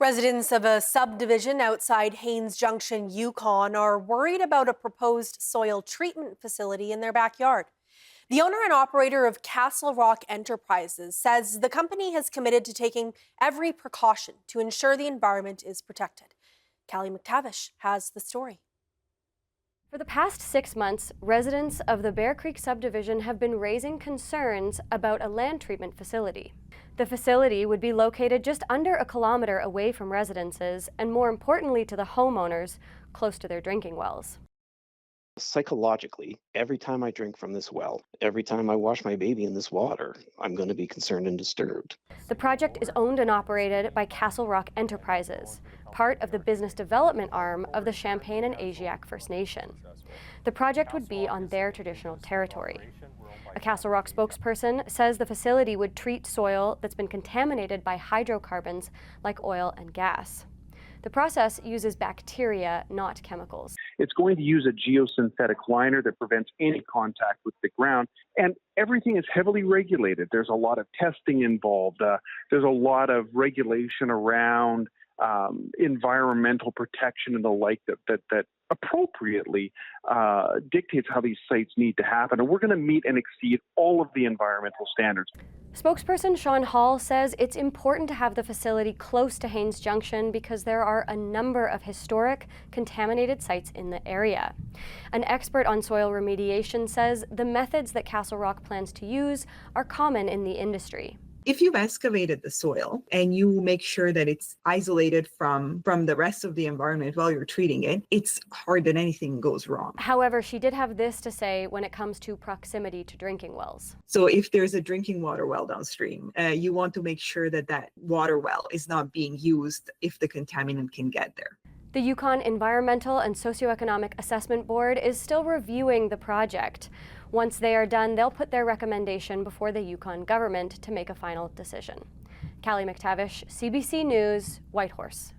Residents of a subdivision outside Haines Junction, Yukon, are worried about a proposed soil treatment facility in their backyard. The owner and operator of Castle Rock Enterprises says the company has committed to taking every precaution to ensure the environment is protected. Callie McTavish has the story. For the past 6 months, residents of the Bear Creek subdivision have been raising concerns about a land treatment facility. The facility would be located just under a kilometre away from residences and, more importantly to the homeowners, close to their drinking wells. Psychologically, every time I drink from this well, every time I wash my baby in this water, I'm going to be concerned and disturbed. The project is owned and operated by Castle Rock Enterprises, part of the business development arm of the Champagne and Asiac First Nation. The project would be on their traditional territory. A Castle Rock spokesperson says the facility would treat soil that's been contaminated by hydrocarbons like oil and gas. The process uses bacteria, not chemicals. It's going to use a geosynthetic liner that prevents any contact with the ground, and everything is heavily regulated. There's a lot of testing involved. There's a lot of regulation around environmental protection and the like that appropriately dictates how these sites need to happen. And we're going to meet and exceed all of the environmental standards. Spokesperson Sean Hall says it's important to have the facility close to Haines Junction because there are a number of historic contaminated sites in the area. An expert on soil remediation says the methods that Castle Rock plans to use are common in the industry. If you've excavated the soil and you make sure that it's isolated from the rest of the environment while you're treating it, it's hard that anything goes wrong. However, she did have this to say when it comes to proximity to drinking wells. So if there's a drinking water well downstream, you want to make sure that that water well is not being used if the contaminant can get there. The Yukon Environmental and Socioeconomic Assessment Board is still reviewing the project. Once they are done, they'll put their recommendation before the Yukon government to make a final decision. Callie McTavish, CBC News, Whitehorse.